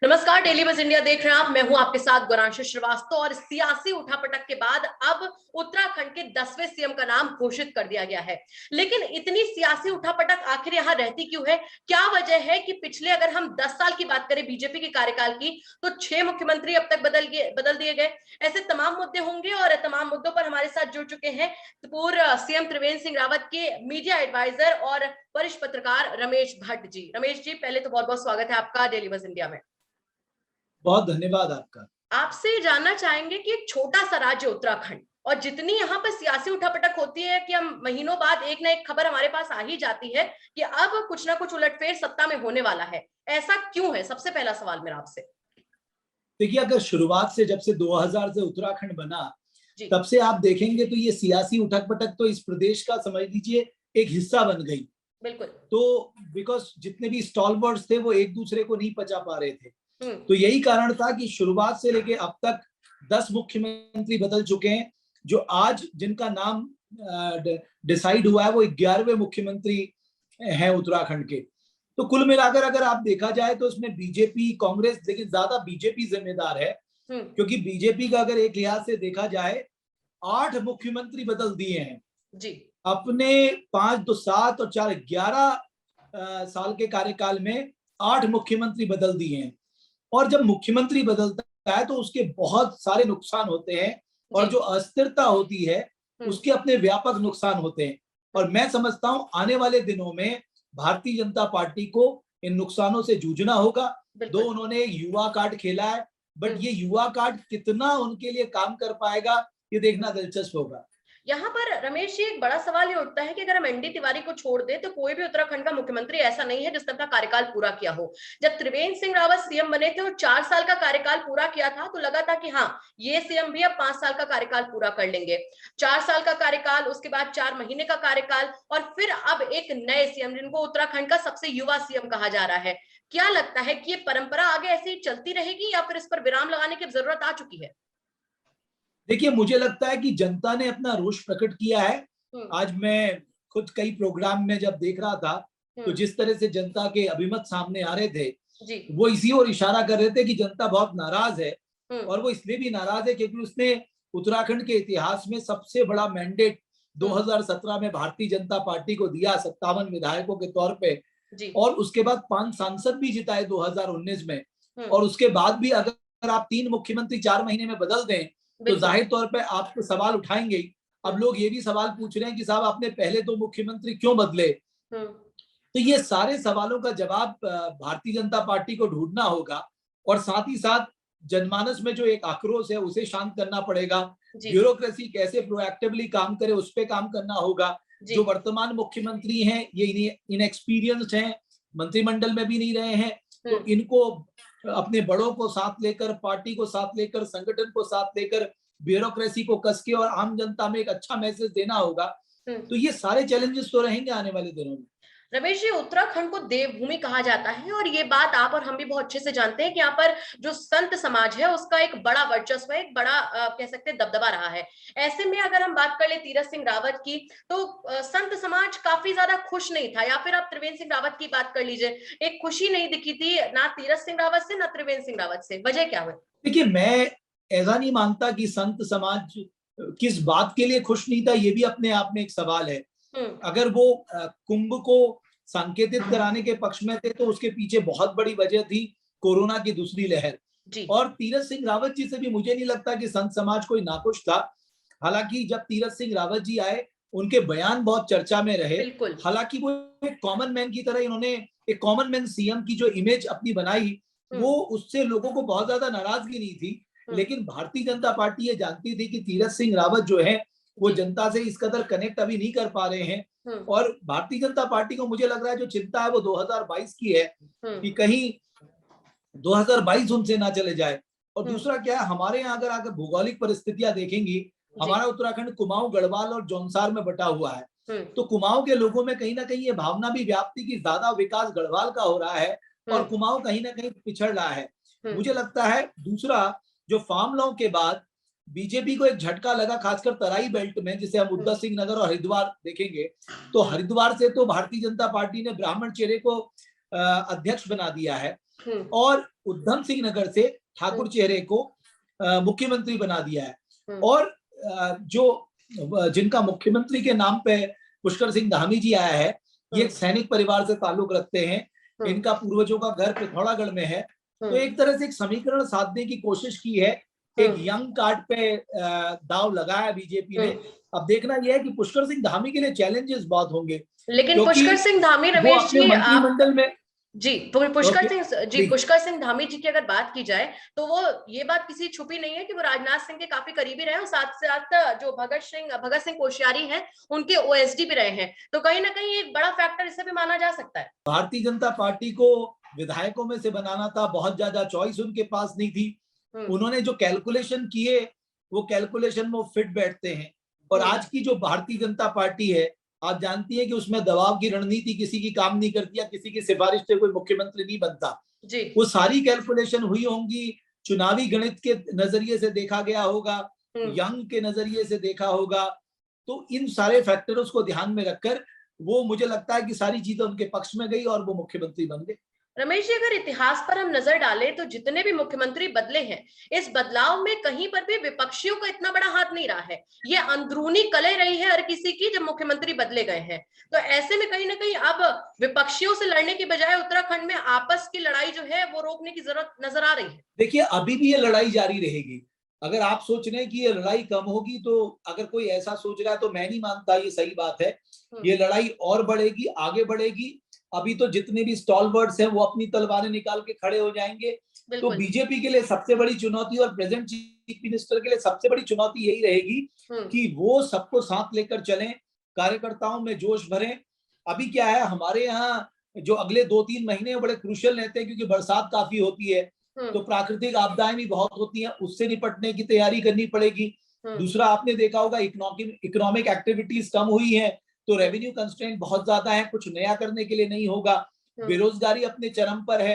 नमस्कार, डेली बज इंडिया देख रहे हैं आप। मैं हूं आपके साथ गौरांशु श्रीवास्तव। और सियासी उठापटक के बाद अब उत्तराखंड के 10वें सीएम का नाम घोषित कर दिया गया है। लेकिन इतनी सियासी उठापटक आखिर यहाँ रहती क्यों है? क्या वजह है कि पिछले अगर हम 10 साल की बात करें बीजेपी के कार्यकाल की, तो 6 मुख्यमंत्री अब तक बदल दिए गए। ऐसे तमाम मुद्दे होंगे और तमाम मुद्दों पर हमारे साथ जुड़ चुके हैं पूर्व सीएम त्रिवेंद्र सिंह रावत के मीडिया एडवाइजर और वरिष्ठ पत्रकार रमेश भट्ट जी। रमेश जी, पहले तो बहुत बहुत स्वागत है आपका डेली बज इंडिया में। बहुत धन्यवाद आपका। आपसे जानना चाहेंगे कि एक छोटा सा राज्य उत्तराखंड, और जितनी यहाँ पर सियासी उठापटक होती है कि हम महीनों बाद एक ना एक खबर हमारे पास आ ही जाती है कि अब कुछ ना कुछ उलटफेर सत्ता में होने वाला है। ऐसा क्यों है? सबसे पहला सवाल मेरा आपसे। देखिए, अगर शुरुआत से जब से 2000 से उत्तराखंड बना जी, तब से आप देखेंगे तो ये सियासी उठक-पटक तो इस प्रदेश का समझ लीजिए एक हिस्सा बन गई। बिल्कुल। तो बिकॉज जितने भी स्टॉलवर्ड्स थे वो एक दूसरे को नहीं पचा पा रहे थे। हम्म। तो यही कारण था कि शुरुआत से लेके अब तक 10 मुख्यमंत्री बदल चुके हैं। जो आज जिनका नाम डिसाइड हुआ है वो 11वें मुख्यमंत्री हैं उत्तराखंड के। तो कुल मिलाकर अगर आप देखा जाए तो इसमें बीजेपी, कांग्रेस, लेकिन ज्यादा बीजेपी जिम्मेदार है, क्योंकि बीजेपी का अगर एक लिहाज से देखा जाए 8 मुख्यमंत्री बदल दिए हैं जी। अपने 5 तो 7 और 4 11 साल के कार्यकाल में 8 मुख्यमंत्री बदल दिए हैं। और जब मुख्यमंत्री बदलता है तो उसके बहुत सारे नुकसान होते हैं और जो अस्थिरता होती है उसके अपने व्यापक नुकसान होते हैं। और मैं समझता हूं आने वाले दिनों में भारतीय जनता पार्टी को इन नुकसानों से जूझना होगा। दो उन्होंने युवा कार्ड खेला है, बट ये युवा कार्ड कितना उनके लिए काम कर पाएगा ये देखना दिलचस्प होगा। यहाँ पर रमेश जी, एक बड़ा सवाल ये उठता है कि अगर हम एनडी तिवारी को छोड़ दें तो कोई भी उत्तराखंड का मुख्यमंत्री ऐसा नहीं है जिसने अपना कार्यकाल पूरा किया हो। जब त्रिवेंद्र सिंह रावत सीएम बने थे और 4 साल का कार्यकाल पूरा किया था तो लगा था कि हाँ, ये सीएम भी अब 5 साल का कार्यकाल पूरा कर लेंगे। 4 साल का कार्यकाल, उसके बाद 4 महीने का कार्यकाल, और फिर अब एक नए सीएम जिनको उत्तराखंड का सबसे युवा सीएम कहा जा रहा है। क्या लगता है कि ये परंपरा आगे ऐसे ही चलती रहेगी या फिर इस पर विराम लगाने की जरूरत आ चुकी है? देखिए, मुझे लगता है कि जनता ने अपना रोष प्रकट किया है। आज मैं खुद कई प्रोग्राम में जब देख रहा था तो जिस तरह से जनता के अभिमत सामने आ रहे थे जी। वो इसी ओर इशारा कर रहे थे कि जनता बहुत नाराज है। और वो इसलिए भी नाराज है क्योंकि उसने उत्तराखंड के इतिहास में सबसे बड़ा मैंडेट 2017 में भारतीय जनता पार्टी को दिया 57 विधायकों के तौर पे, और उसके बाद 5 सांसद भी जिताए 2019 में। और उसके बाद भी अगर आप 3 मुख्यमंत्री 4 महीने में बदल दें तो जाहिर तौर पे आप तो सवाल उठाएंगे ही। अब लोग ये भी सवाल पूछ रहे हैं कि साहब आपने पहले 2 मुख्यमंत्री क्यों बदले? तो ये सारे सवालों का जवाब भारतीय जनता पार्टी को ढूंढना होगा और साथ ही साथ जनमानस में जो एक आक्रोश है उसे शांत करना पड़ेगा। ब्यूरोक्रेसी कैसे प्रोएक्टिवली काम करे उस पर काम करना होगा। जो वर्तमान मुख्यमंत्री हैं ये इनएक्सपीरियंस्ड हैं, मंत्रिमंडल में भी नहीं रहे हैं, तो इनको अपने बड़ों को साथ लेकर, पार्टी को साथ लेकर, संगठन को साथ लेकर, ब्यूरोक्रेसी को कस के और आम जनता में एक अच्छा मैसेज देना होगा। तो ये सारे चैलेंजेस तो रहेंगे आने वाले दिनों में। रमेश जी, उत्तराखंड को देवभूमि कहा जाता है और ये बात आप और हम भी बहुत अच्छे से जानते हैं कि यहाँ पर जो संत समाज है उसका एक बड़ा वर्चस्व है, एक बड़ा कह सकते हैं दबदबा रहा है। ऐसे में अगर हम बात कर ले तीरथ सिंह रावत की, तो संत समाज काफी ज्यादा खुश नहीं था। या फिर आप त्रिवेंद्र सिंह रावत की बात कर लीजिए, एक खुशी नहीं दिखी थी ना तीरथ सिंह रावत से ना त्रिवेंद्र सिंह रावत से। वजह क्या है? देखिए, मैं ऐसा नहीं मानता कि संत समाज किस बात के लिए खुश नहीं था, ये भी अपने आप में एक सवाल है। अगर वो कुंभ को सांकेतिक कराने के पक्ष में थे तो उसके पीछे बहुत बड़ी वजह थी कोरोना की दूसरी लहर। और तीरथ सिंह रावत जी से भी मुझे नहीं लगता कि संत समाज कोई नाखुश था। हालांकि जब तीरथ सिंह रावत जी आए उनके बयान बहुत चर्चा में रहे। हालांकि वो एक कॉमन मैन की तरह, इन्होंने एक कॉमन मैन सीएम की जो इमेज अपनी बनाई वो उससे लोगों को बहुत ज्यादा नाराजगी नहीं थी। लेकिन भारतीय जनता पार्टी ये जानती थी कि तीरथ सिंह रावत जो है वो जनता से इस कदर कनेक्ट अभी नहीं कर पा रहे हैं। और भारतीय जनता पार्टी को मुझे लग रहा है जो चिंता है वो 2022 की है कि कहीं 2022 उनसे ना चले जाए। और दूसरा क्या है, हमारे यहाँ अगर भौगोलिक परिस्थितियां देखेंगी, हमारा उत्तराखंड कुमाऊं, गढ़वाल और जौनसार में बटा हुआ है। तो कुमाऊं के लोगों में कहीं ना कहीं ये भावना भी व्याप्ति की ज्यादा विकास गढ़वाल का हो रहा है और कुमाऊं कहीं ना कहीं पिछड़ रहा है। मुझे लगता है दूसरा, जो फार्म लॉ के बाद बीजेपी को एक झटका लगा, खासकर तराई बेल्ट में, जिसे हम उधम सिंह नगर और हरिद्वार देखेंगे तो हरिद्वार से तो भारतीय जनता पार्टी ने ब्राह्मण चेहरे को अध्यक्ष बना दिया है। और उधम सिंह नगर से ठाकुर चेहरे को मुख्यमंत्री बना दिया है। और जो जिनका मुख्यमंत्री के नाम पे पुष्कर सिंह धामी जी आया है, ये एक सैनिक परिवार से ताल्लुक रखते हैं, इनका पूर्वजों का घर पिथौरागढ़ में है। तो एक तरह से एक समीकरण साधने की कोशिश की है, एक यंग कार्ड पे दाव लगाया बीजेपी ने। अब देखना यह है कि पुष्कर सिंह धामी के लिए चैलेंजेस बहुत होंगे, लेकिन पुष्कर सिंह धामी, रमेश जी, मंत्रिमंडल में जी पुष्कर सिंह धामी जी की अगर बात की जाए तो वो ये बात किसी छुपी नहीं है कि वो राजनाथ सिंह के काफी करीबी रहे और साथ साथ जो भगत सिंह कोश्यारी हैं उनके ओएसडी भी रहे हैं। तो कहीं ना कहीं एक बड़ा फैक्टर इसे भी माना जा सकता है। भारतीय जनता पार्टी को विधायकों में से बनाना था, बहुत ज्यादा चॉइस उनके पास नहीं थी। उन्होंने जो कैलकुलेशन किए वो कैलकुलेशन में फिट बैठते हैं। और आज की जो भारतीय जनता पार्टी है, आप जानती है कि उसमें दबाव की रणनीति किसी की काम नहीं करती है, किसी की सिफारिश से कोई मुख्यमंत्री नहीं बनता जी। वो सारी कैलकुलेशन हुई होंगी, चुनावी गणित के नजरिए से देखा गया होगा, यंग के नजरिए से देखा होगा। तो इन सारे फैक्टर्स को ध्यान में रखकर वो, मुझे लगता है कि सारी चीजें उनके पक्ष में गई और वो मुख्यमंत्री बन गए। रमेश जी, अगर इतिहास पर हम नजर डालें तो जितने भी मुख्यमंत्री बदले हैं, इस बदलाव में कहीं पर भी विपक्षियों का इतना बड़ा हाथ नहीं रहा है। ये अंदरूनी कलह रही है हर किसी की जब मुख्यमंत्री बदले गए हैं। तो ऐसे में कहीं ना कहीं अब विपक्षियों से लड़ने की बजाय उत्तराखंड में आपस की लड़ाई जो है वो रोकने की जरूरत नजर आ रही है। देखिए, अभी भी ये लड़ाई जारी रहेगी। अगर आप सोच रहे हैं कि ये लड़ाई कम होगी, तो अगर कोई ऐसा सोच रहा है तो मैं नहीं मानता ये सही बात है। ये लड़ाई और बढ़ेगी, आगे बढ़ेगी। अभी तो जितने भी स्टॉलवर्ड्स हैं वो अपनी तलवारें निकाल के खड़े हो जाएंगे। तो बीजेपी के लिए सबसे बड़ी चुनौती और प्रेजेंट चीफ मिनिस्टर के लिए सबसे बड़ी चुनौती यही रहेगी कि वो सबको साथ लेकर चलें, कार्यकर्ताओं में जोश भरें। अभी क्या है, हमारे यहाँ जो अगले 2-3 महीने बड़े क्रूशियल रहते हैं, क्योंकि बरसात काफी होती है, तो प्राकृतिक आपदाएं भी बहुत होती हैं, उससे निपटने की तैयारी करनी पड़ेगी। दूसरा, आपने देखा होगा इकोनॉमिक एक्टिविटीज कम हुई है, तो रेवेन्यू कंस्ट्रेंट बहुत ज्यादा है, कुछ नया करने के लिए नहीं होगा। बेरोजगारी अपने चरम पर है,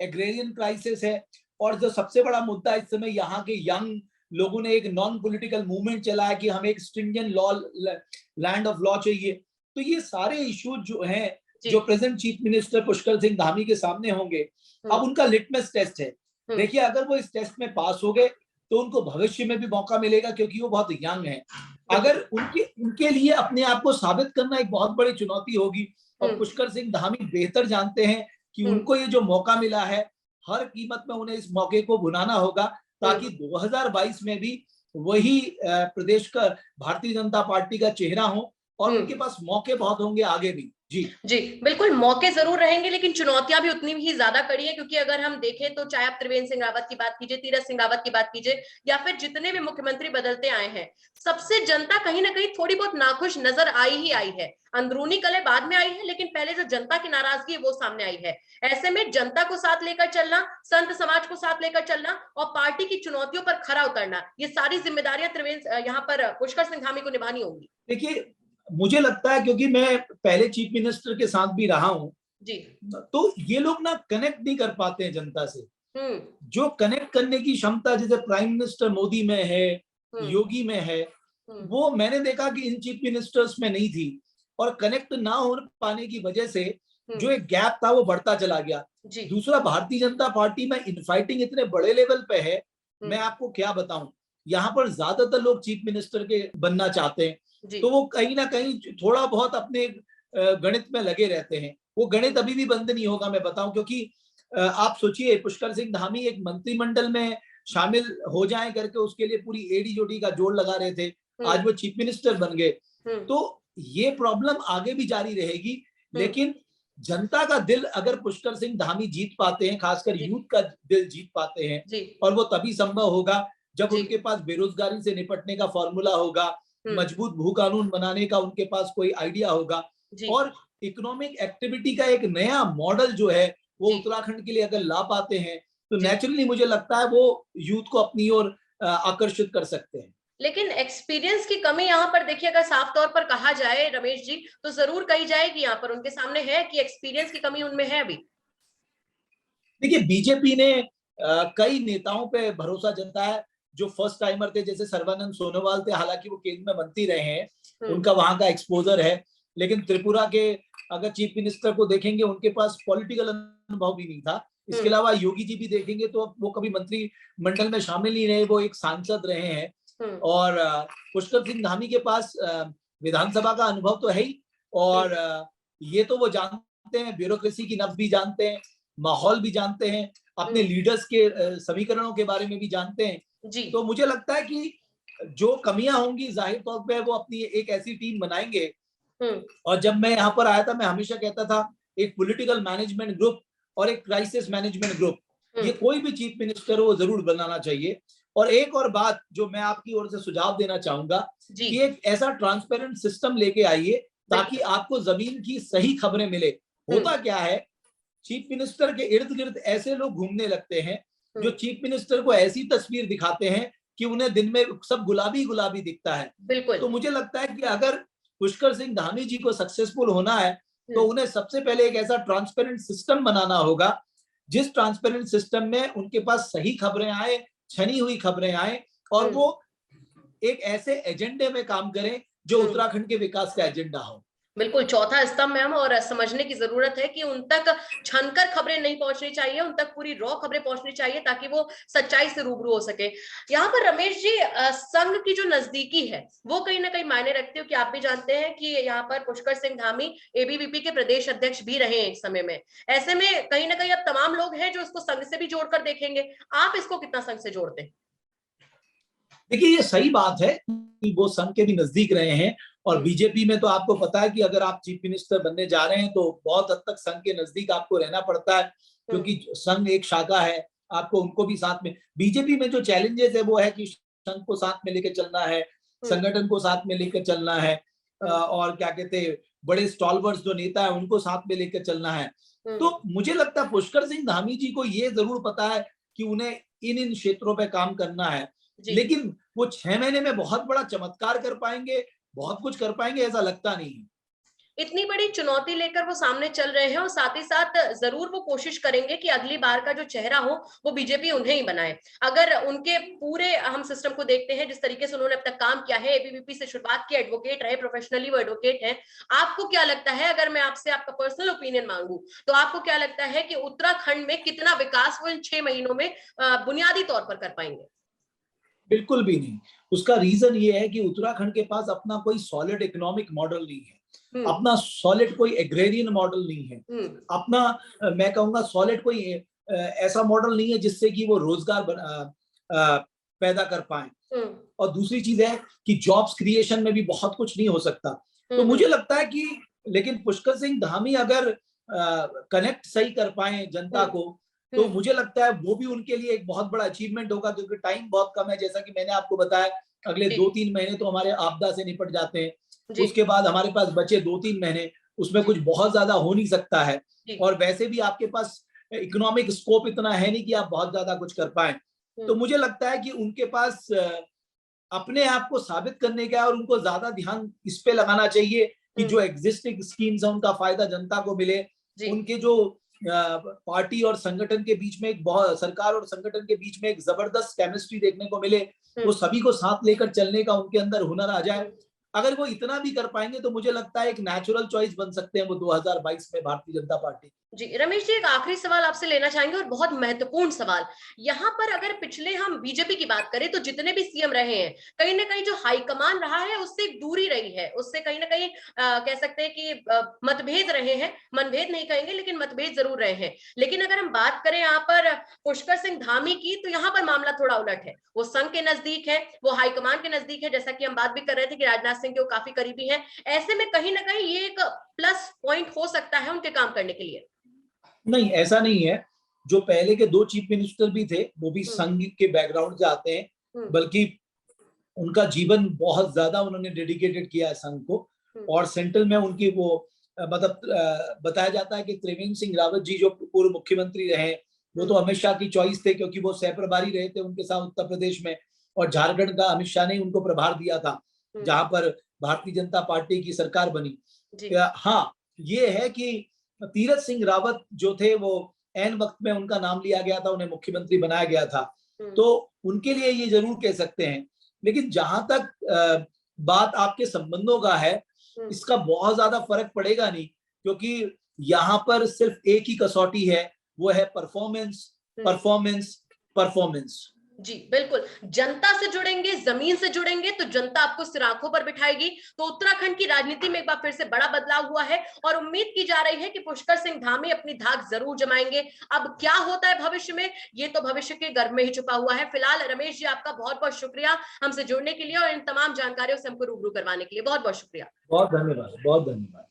एग्रेरियन क्राइसिस है, और जो सबसे बड़ा मुद्दा इस समय यहाँ के यंग लोगों ने एक नॉन पॉलिटिकल मूवमेंट चलाया कि हमें एक stringent law, land of law चाहिए। तो ये सारे इश्यूज जो हैं, जो present chief minister Pushkar Singh Dhami के सामने होंगे, अब उनका लिटमस टेस्ट है। देखिए, अगर वो इस टेस्ट में पास हो गए तो उनको भविष्य में भी मौका मिलेगा, क्योंकि वो बहुत यंग है। अगर उनके लिए अपने आप को साबित करना एक बहुत बड़ी चुनौती होगी, और पुष्कर सिंह धामी बेहतर जानते हैं कि उनको ये जो मौका मिला है, हर कीमत में उन्हें इस मौके को भुनाना होगा, ताकि 2022 में भी वही प्रदेश का भारतीय जनता पार्टी का चेहरा हो, और उनके पास मौके बहुत होंगे आगे भी। जी बिल्कुल, मौके जरूर रहेंगे, लेकिन चुनौतियां भी उतनी ही ज्यादा कड़ी है। क्योंकि अगर हम देखें तो चाहे आप त्रिवेंद्र सिंह रावत की बात कीजिए, तीरथ सिंह रावत की बात कीजिए, या फिर जितने भी मुख्यमंत्री बदलते आए हैं, सबसे जनता कहीं ना कहीं थोड़ी बहुत नाखुश नजर आई ही आई है। अंदरूनी कलह बाद में आई है, लेकिन पहले जो जनता की नाराजगी है वो सामने आई है। ऐसे में जनता को साथ लेकर चलना, संत समाज को साथ लेकर चलना और पार्टी की चुनौतियों पर खरा उतरना, ये सारी जिम्मेदारियां त्रिवेंद्र यहाँ पर पुष्कर सिंह धामी को निभानी होंगी। देखिए, मुझे लगता है, क्योंकि मैं पहले चीफ मिनिस्टर के साथ भी रहा हूं जी, तो ये लोग ना कनेक्ट नहीं कर पाते हैं जनता से। जो कनेक्ट करने की क्षमता जैसे प्राइम मिनिस्टर मोदी में है, योगी में है, वो मैंने देखा कि इन चीफ मिनिस्टर्स में नहीं थी। और कनेक्ट ना हो पाने की वजह से जो एक गैप था वो बढ़ता चला गया। दूसरा, भारतीय जनता पार्टी में इनफाइटिंग इतने बड़े लेवल पे है, मैं आपको क्या बताऊं। यहाँ पर ज्यादातर लोग चीफ मिनिस्टर के बनना चाहते हैं, तो वो कहीं ना कहीं थोड़ा बहुत अपने गणित में लगे रहते हैं। वो गणित अभी भी बंद नहीं होगा, मैं बताऊं। क्योंकि आप सोचिए, पुष्कर सिंह धामी एक मंत्रिमंडल में शामिल हो जाए करके उसके लिए पूरी एडीजोडी का जोड़ लगा रहे थे, आज वो चीफ मिनिस्टर बन गए। तो ये प्रॉब्लम आगे भी जारी रहेगी, लेकिन जनता का दिल अगर पुष्कर सिंह धामी जीत पाते हैं, खासकर यूथ का दिल जीत पाते हैं, और वो तभी संभव होगा जब उनके पास बेरोजगारी से निपटने का फॉर्मूला होगा, मजबूत भू कानून बनाने का उनके पास कोई आइडिया होगा, और इकोनॉमिक एक्टिविटी का एक नया मॉडल जो है वो उत्तराखंड के लिए अगर ला पाते हैं, तो नेचुरली मुझे लगता है वो यूथ को अपनी ओर आकर्षित कर सकते हैं। लेकिन एक्सपीरियंस की कमी यहाँ पर देखिए, अगर साफ तौर पर कहा जाए रमेश जी, तो जरूर कही जाएगी यहाँ पर उनके सामने है कि एक्सपीरियंस की कमी उनमें है अभी। देखिए, बीजेपी ने कई नेताओं पे भरोसा जताया जो फर्स्ट टाइमर थे, जैसे सर्बानंद सोनोवाल थे, हालांकि वो केंद्र में मंत्री रहे हैं, उनका वहां का एक्सपोजर है। लेकिन त्रिपुरा के अगर चीफ मिनिस्टर को देखेंगे, उनके पास पॉलिटिकल अनुभव भी नहीं था, इसके अलावा योगी जी भी देखेंगे तो वो कभी मंत्रिमंडल में शामिल नहीं रहे, वो एक सांसद रहे हैं। और पुष्कर सिंह धामी के पास विधानसभा का अनुभव तो है ही, और ये तो वो जानते हैं, ब्यूरोक्रेसी की नब्ज भी जानते हैं, माहौल भी जानते हैं, अपने लीडर्स के समीकरणों के बारे में भी जानते हैं जी। तो मुझे लगता है कि जो कमियां होंगी जाहिर तौर पे वो अपनी एक ऐसी टीम बनाएंगे। और जब मैं यहाँ पर आया था मैं हमेशा कहता था एक पॉलिटिकल मैनेजमेंट ग्रुप और एक क्राइसिस मैनेजमेंट ग्रुप, ये कोई भी चीफ मिनिस्टर हो वो जरूर बनाना चाहिए। और एक और बात जो मैं आपकी ओर से सुझाव देना चाहूंगा कि एक ऐसा ट्रांसपेरेंट सिस्टम लेके आइए ताकि आपको जमीन की सही खबरें मिले। होता क्या है, चीफ मिनिस्टर के इर्द गिर्द ऐसे लोग घूमने लगते हैं जो चीफ मिनिस्टर को ऐसी तस्वीर दिखाते हैं कि उन्हें दिन में सब गुलाबी गुलाबी दिखता है। बिल्कुल। तो मुझे लगता है कि अगर पुष्कर सिंह धामी जी को सक्सेसफुल होना है तो उन्हें सबसे पहले एक ऐसा ट्रांसपेरेंट सिस्टम बनाना होगा जिस ट्रांसपेरेंट सिस्टम में उनके पास सही खबरें आए, छनी हुई खबरें आए, और वो एक ऐसे एजेंडे में काम करें जो उत्तराखंड के विकास का एजेंडा हो। बिल्कुल, चौथा स्तंभ मैम, और समझने की जरूरत है कि उन तक छनकर खबरें नहीं पहुंचनी चाहिए, उन तक पूरी रॉ खबरें पहुंचनी चाहिए ताकि वो सच्चाई से रूबरू हो सके। यहाँ पर रमेश जी, संघ की जो नजदीकी है वो कहीं ना कहीं मायने रखती हो कि आप भी जानते हैं कि यहाँ पर पुष्कर सिंह धामी एबीवीपी के प्रदेश अध्यक्ष भी रहे एक समय में। ऐसे में कहीं ना कहीं अब तमाम लोग हैं जो इसको संघ से भी जोड़कर देखेंगे, आप इसको कितना संघ से जोड़ते हैं? देखिए, ये सही बात है कि वो संघ के भी नजदीक रहे हैं, और बीजेपी में तो आपको पता है कि अगर आप चीफ मिनिस्टर बनने जा रहे हैं तो बहुत हद तक संघ के नजदीक आपको रहना पड़ता है, क्योंकि संघ एक शाखा है, आपको उनको भी साथ में। बीजेपी में जो चैलेंजेस है वो है कि संघ को साथ में लेकर चलना है, संगठन को साथ में लेकर चलना है, और क्या कहते हैं, बड़े स्टॉलवर्स जो नेता है उनको साथ में लेकर चलना है। तो मुझे लगता है पुष्कर सिंह धामी जी को ये जरूर पता है कि उन्हें इन क्षेत्रों पर काम करना है, लेकिन वो 6 महीने में बहुत बड़ा चमत्कार कर पाएंगे, बहुत कुछ कर पाएंगे, ऐसा लगता नहीं है। इतनी बड़ी चुनौती लेकर वो सामने चल रहे हैं, और साथ ही साथ जरूर वो कोशिश करेंगे कि अगली बार का जो चेहरा हो वो बीजेपी उन्हें ही बनाए। अगर उनके पूरे हम सिस्टम को देखते हैं, जिस तरीके से उन्होंने अब तक काम किया है, एबीवीपी से शुरुआत की, एडवोकेट रहे, प्रोफेशनली वो एडवोकेट है, आपको क्या लगता है, अगर मैं आपसे आपका पर्सनल ओपिनियन मांगू तो आपको क्या लगता है कि उत्तराखंड में कितना विकास वो इन 6 महीनों में बुनियादी तौर पर कर पाएंगे? बिल्कुल भी नहीं। उसका रीजन ये है कि उत्तराखंड के पास अपना कोई सॉलिड इकोनॉमिक मॉडल नहीं है, अपना सॉलिड कोई एग्रेरियन मॉडल नहीं है, अपना मैं कहूंगा सॉलिड कोई ऐसा मॉडल नहीं है जिससे कि वो रोजगार पैदा कर पाए। और दूसरी चीज है कि जॉब्स क्रिएशन में भी बहुत कुछ नहीं हो सकता। तो मुझे लगता है कि लेकिन पुष्कर सिंह धामी अगर कनेक्ट सही कर पाए जनता को, तो मुझे लगता है वो भी उनके लिए एक बहुत बड़ा अचीवमेंट होगा, क्योंकि टाइम बहुत कम है। जैसा कि मैंने आपको बताया, अगले 2-3 महीने तो हमारे आपदा से निपट जाते हैं, उसके बाद हमारे पास बचे 2-3 महीने, उसमें कुछ बहुत ज्यादा हो नहीं सकता है, और वैसे भी आपके पास इकोनॉमिक स्कोप इतना है नहीं कि आप बहुत ज्यादा कुछ कर पाए। तो मुझे लगता है कि उनके पास अपने आप को साबित करने का, और उनको ज्यादा ध्यान इस पे लगाना चाहिए कि जो एग्जिस्टिंग स्कीम्स है उनका फायदा जनता को मिले, उनके जो पार्टी और संगठन के बीच में एक बहुत, सरकार और संगठन के बीच में एक जबरदस्त केमिस्ट्री देखने को मिले, वो सभी को साथ लेकर चलने का उनके अंदर हुनर आ जाए। अगर वो इतना भी कर पाएंगे तो मुझे लगता है एक नेचुरल चॉइस बन सकते हैं वो 2022 में भारतीय जनता पार्टी। जी रमेश जी, एक आखिरी सवाल आपसे लेना चाहेंगे, और बहुत महत्वपूर्ण सवाल। यहाँ पर अगर पिछले हम बीजेपी की बात करें तो जितने भी सीएम रहे हैं, कहीं ना कहीं जो हाईकमान रहा है उससे एक दूरी रही है, उससे कहीं ना कहीं कह सकते हैं कि मतभेद रहे हैं, मनभेद नहीं कहेंगे लेकिन मतभेद जरूर रहे हैं। लेकिन अगर हम बात करें यहाँ पर पुष्कर सिंह धामी की, तो यहाँ पर मामला थोड़ा उलट है। वो संघ के नजदीक है, वो हाईकमान के नजदीक है, जैसा कि हम बात भी कर रहे थे कि राजनाथ सिंह के वो काफी करीबी हैं। ऐसे में कहीं ना कहीं ये एक प्लस पॉइंट हो सकता है उनके काम करने के लिए। नहीं, ऐसा नहीं है। जो पहले के 2 चीफ मिनिस्टर भी थे वो भी संघ के बैकग्राउंड से आते हैं, बल्कि उनका जीवन बहुत ज्यादा उन्होंने डेडिकेटेड किया है संघ को। और सेंट्रल में उनकी वो मतलब बताया जाता है कि त्रिवेंद्र सिंह रावत जी जो पूर्व मुख्यमंत्री रहे, वो तो अमित शाह की चॉइस थे, क्योंकि वो सह प्रभारी रहे थे उनके साथ उत्तर प्रदेश में, और झारखंड का अमित शाह ने उनको प्रभार दिया था, जहां पर भारतीय जनता पार्टी की सरकार बनी। हाँ, ये है कि तीरथ सिंह रावत जो थे वो ऐन वक्त में उनका नाम लिया गया था, उन्हें मुख्यमंत्री बनाया गया था, तो उनके लिए ये जरूर कह सकते हैं। लेकिन जहां तक बात आपके संबंधों का है, इसका बहुत ज्यादा फर्क पड़ेगा नहीं, क्योंकि यहाँ पर सिर्फ एक ही कसौटी है, वो है परफॉर्मेंस, परफॉर्मेंस, परफॉर्मेंस। जी बिल्कुल, जनता से जुड़ेंगे, जमीन से जुड़ेंगे तो जनता आपको सिर आंखों पर बिठाएगी। तो उत्तराखंड की राजनीति में एक बार फिर से बड़ा बदलाव हुआ है और उम्मीद की जा रही है कि पुष्कर सिंह धामी अपनी धाक जरूर जमाएंगे। अब क्या होता है भविष्य में, ये तो भविष्य के गर्भ में ही छुपा हुआ है। फिलहाल रमेश जी, आपका बहुत बहुत शुक्रिया हमसे जुड़ने के लिए और इन तमाम जानकारियों से हमको रूबरू करवाने के लिए। बहुत बहुत शुक्रिया। बहुत धन्यवाद, बहुत धन्यवाद।